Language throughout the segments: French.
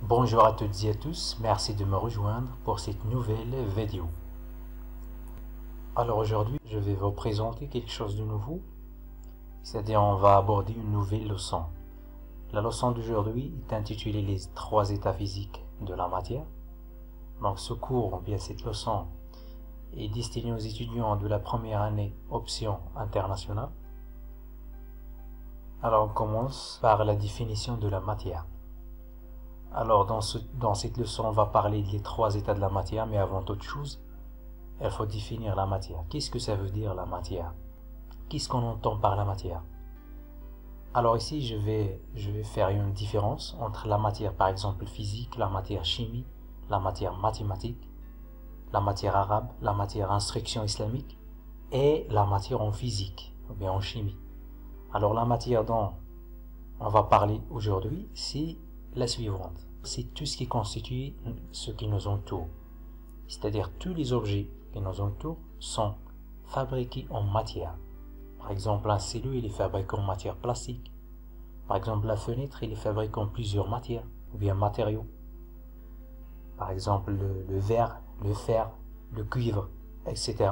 Bonjour à toutes et à tous, merci de me rejoindre pour cette nouvelle vidéo. Alors aujourd'hui, je vais vous présenter quelque chose de nouveau, c'est-à-dire on va aborder une nouvelle leçon. La leçon d'aujourd'hui est intitulée les trois états physiques de la matière. Donc ce cours, ou bien cette leçon, est destinée aux étudiants de la première année option internationale. Alors on commence par la définition de la matière. Alors dans cette leçon, on va parler des trois états de la matière, mais avant toute chose, il faut définir la matière. Qu'est-ce que ça veut dire la matière? Qu'est-ce qu'on entend par la matière? Alors ici, je vais faire une différence entre la matière par exemple physique, la matière chimie, la matière mathématique, la matière arabe, la matière instruction islamique et la matière en physique, ou bien en chimie. Alors la matière dont on va parler aujourd'hui, c'est la suivante. C'est tout ce qui constitue ce qui nous entoure. C'est-à-dire tous les objets qui nous entourent sont fabriqués en matière. Par exemple, un stylo, il est fabriqué en matière plastique. Par exemple, la fenêtre, il est fabriqué en plusieurs matières, ou bien matériaux. Par exemple, le verre, le fer, le cuivre, etc.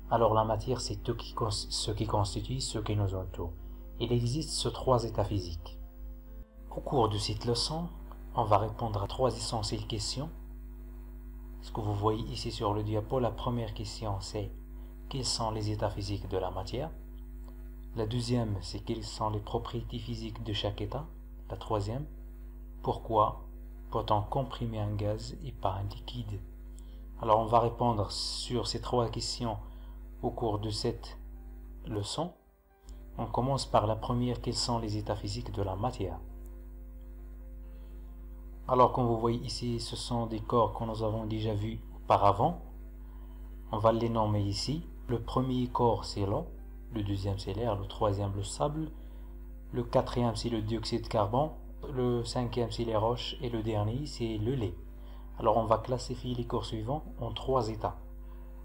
Alors la matière, c'est ce qui constitue ce qui nous entoure. Il existe ces trois états physiques. Au cours de cette leçon, on va répondre à trois essentielles questions. Ce que vous voyez ici sur le diapo, la première question c'est quels sont les états physiques de la matière? La deuxième c'est quelles sont les propriétés physiques de chaque état? La troisième, pourquoi peut-on comprimer un gaz et pas un liquide? Alors on va répondre sur ces trois questions au cours de cette leçon. On commence par la première, quels sont les états physiques de la matière? Alors comme vous voyez ici, ce sont des corps que nous avons déjà vus auparavant. On va les nommer ici. Le premier corps c'est l'eau, le deuxième c'est l'air, le troisième le sable, le quatrième c'est le dioxyde de carbone, le cinquième c'est les roches et le dernier c'est le lait. Alors on va classifier les corps suivants en trois états.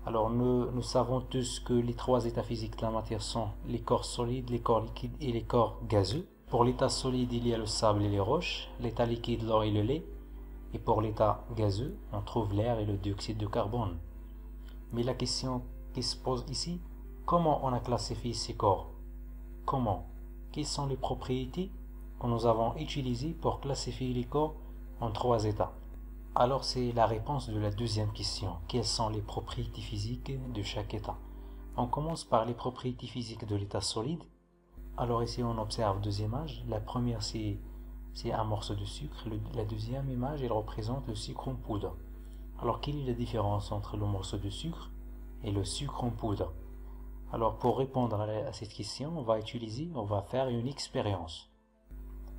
Alors nous savons tous que les trois états physiques de la matière sont les corps solides, les corps liquides et les corps gazeux. Pour l'état solide, il y a le sable et les roches, l'état liquide, l'eau et le lait, et pour l'état gazeux, on trouve l'air et le dioxyde de carbone. Mais la question qui se pose ici, comment on a classifié ces corps? Comment? Quelles sont les propriétés que nous avons utilisées pour classifier les corps en trois états? Alors c'est la réponse de la deuxième question. Quelles sont les propriétés physiques de chaque état? On commence par les propriétés physiques de l'état solide. Alors ici on observe deux images. La première c'est un morceau de sucre. La deuxième image elle représente le sucre en poudre. Alors quelle est la différence entre le morceau de sucre et le sucre en poudre? Alors pour répondre à cette question, on va faire une expérience.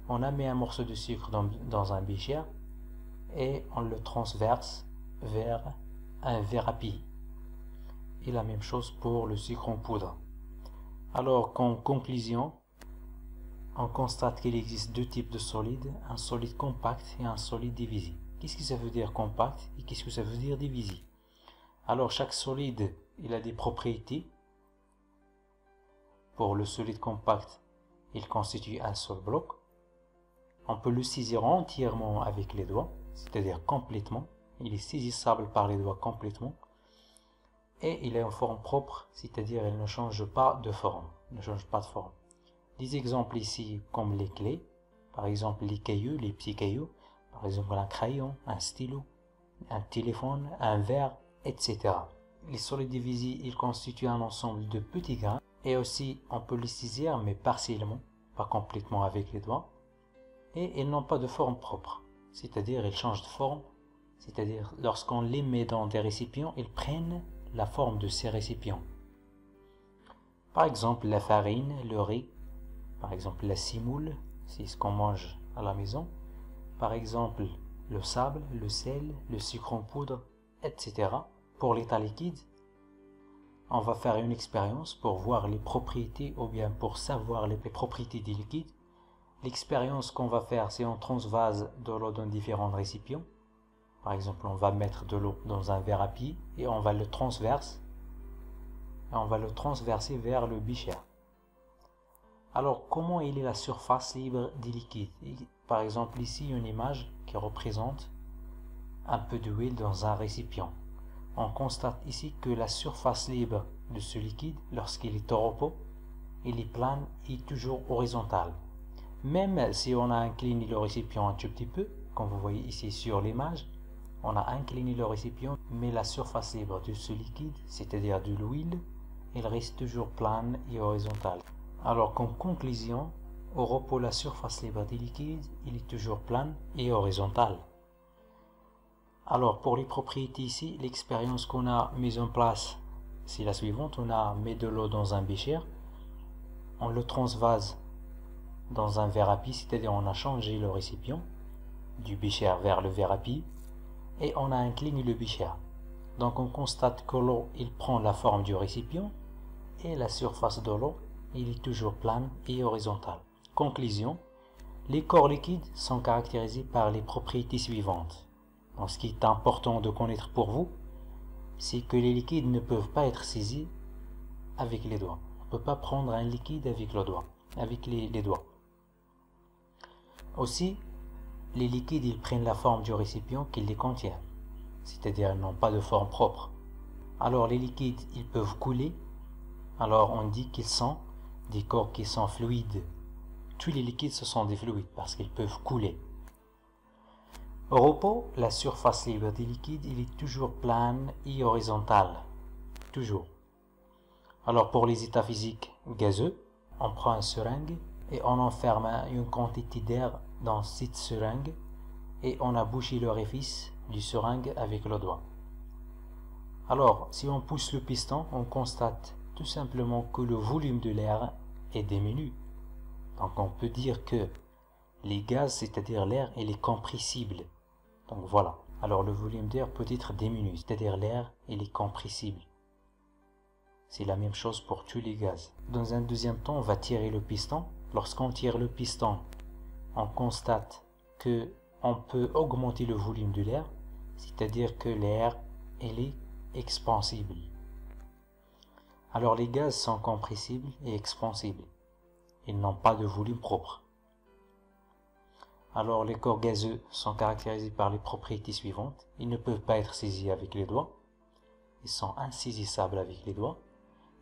On a mis un morceau de sucre dans un bécher et on le transverse vers un verre à pied. Et la même chose pour le sucre en poudre. Alors qu'en conclusion, on constate qu'il existe deux types de solides, un solide compact et un solide divisé. Qu'est-ce que ça veut dire compact et qu'est-ce que ça veut dire divisé? Alors chaque solide, il a des propriétés. Pour le solide compact, il constitue un seul bloc. On peut le saisir entièrement avec les doigts, c'est-à-dire complètement. Il est saisissable par les doigts complètement. Et il est en forme propre, c'est-à-dire il ne change pas de forme. Des exemples ici comme les clés, par exemple les cailloux, les petits cailloux, par exemple un crayon, un stylo, un téléphone, un verre, etc. Les solides divisés, ils constituent un ensemble de petits grains et aussi on peut les saisir mais partiellement, pas complètement avec les doigts. Et ils n'ont pas de forme propre, c'est-à-dire ils changent de forme, c'est-à-dire lorsqu'on les met dans des récipients, ils prennent la forme de ces récipients. Par exemple la farine, le riz, par exemple la semoule, c'est ce qu'on mange à la maison, par exemple le sable, le sel, le sucre en poudre, etc. Pour l'état liquide, on va faire une expérience pour voir les propriétés ou bien pour savoir les propriétés des liquides. L'expérience qu'on va faire, c'est on transvase de l'eau dans différents récipients. Par exemple, on va mettre de l'eau dans un verre à pied et on va le transverser vers le bécher. Alors, comment il est la surface libre des liquides? Par exemple, ici, une image qui représente un peu d'huile dans un récipient. On constate ici que la surface libre de ce liquide, lorsqu'il est au repos, il est plane et toujours horizontale. Même si on a incliné le récipient un tout petit peu, comme vous voyez ici sur l'image, on a incliné le récipient, mais la surface libre de ce liquide, c'est-à-dire de l'huile, elle reste toujours plane et horizontale. Alors comme conclusion, au repos, la surface libre des liquides, il est toujours plane et horizontale. Alors pour les propriétés ici, l'expérience qu'on a mise en place, c'est la suivante. On a mis de l'eau dans un bécher, on le transvase dans un verre à pied, c'est-à-dire on a changé le récipient du bécher vers le verre à pied et on a incliné le bécher. Donc on constate que l'eau il prend la forme du récipient et la surface de l'eau il est toujours plane et horizontale. Conclusion, les corps liquides sont caractérisés par les propriétés suivantes. Donc ce qui est important de connaître pour vous, c'est que les liquides ne peuvent pas être saisis avec les doigts. On ne peut pas prendre un liquide avec le doigt, avec les doigts. Aussi, les liquides ils prennent la forme du récipient qui les contient, c'est-à-dire ils n'ont pas de forme propre. Alors les liquides ils peuvent couler, alors on dit qu'ils sont des corps qui sont fluides. Tous les liquides ce sont des fluides parce qu'ils peuvent couler. Au repos, la surface libre des liquides il est toujours plane et horizontale, toujours. Alors pour les états physiques gazeux, on prend une seringue et on enferme une quantité d'air dans cette seringue et on a bouché l'orifice du seringue avec le doigt. Alors si on pousse le piston, on constate tout simplement que le volume de l'air est diminué. Donc on peut dire que les gaz, c'est-à-dire l'air, il est compressible. Donc voilà. Alors le volume d'air peut être diminué, c'est-à-dire l'air, il est compressible. C'est la même chose pour tous les gaz. Dans un deuxième temps, on va tirer le piston. Lorsqu'on tire le piston, on constate que on peut augmenter le volume de l'air, c'est-à-dire que l'air, il est expansible. Alors les gaz sont compressibles et expansibles. Ils n'ont pas de volume propre. Alors les corps gazeux sont caractérisés par les propriétés suivantes. Ils ne peuvent pas être saisis avec les doigts. Ils sont insaisissables avec les doigts.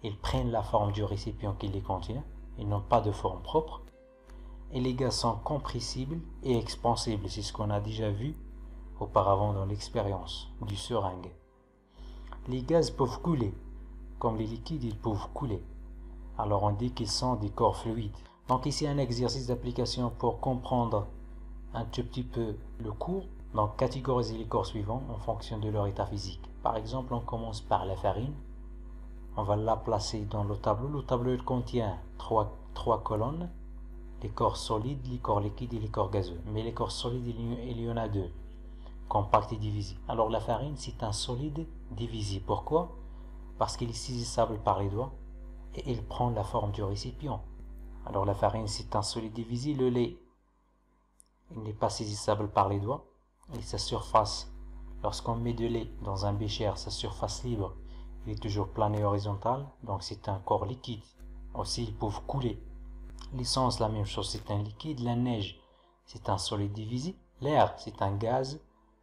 Ils prennent la forme du récipient qui les contient. Ils n'ont pas de forme propre. Et les gaz sont compressibles et expansibles. C'est ce qu'on a déjà vu auparavant dans l'expérience du seringue. Les gaz peuvent couler. Comme les liquides, ils peuvent couler. Alors on dit qu'ils sont des corps fluides. Donc ici un exercice d'application pour comprendre un tout petit peu le cours. Donc catégoriser les corps suivants en fonction de leur état physique. Par exemple, on commence par la farine. On va la placer dans le tableau. Le tableau il contient trois colonnes. Les corps solides, les corps liquides et les corps gazeux. Mais les corps solides, il y en a deux. Compact et divisé. Alors la farine, c'est un solide divisé. Pourquoi? Parce qu'il est saisissable par les doigts et il prend la forme du récipient. Alors la farine, c'est un solide divisé. Le lait, il n'est pas saisissable par les doigts. Et sa surface, lorsqu'on met de lait dans un bécher, sa surface libre, il est toujours plane et horizontale. Donc c'est un corps liquide. Aussi, ils peuvent couler. L'essence, la même chose, c'est un liquide. La neige, c'est un solide divisé. L'air, c'est un gaz.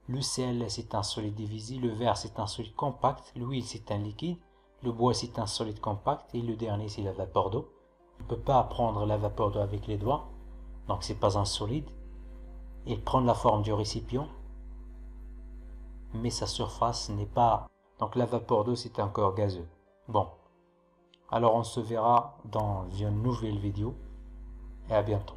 Le sel, c'est un solide divisé. Le verre, c'est un solide compact. L'huile, c'est un liquide. Le bois, c'est un solide compact. Et le dernier, c'est la vapeur d'eau. On ne peut pas prendre la vapeur d'eau avec les doigts. Donc, c'est pas un solide. Il prend la forme du récipient. Mais sa surface n'est pas... Donc, la vapeur d'eau, c'est un corps gazeux. Bon. Alors, on se verra dans une nouvelle vidéo. Et à bientôt.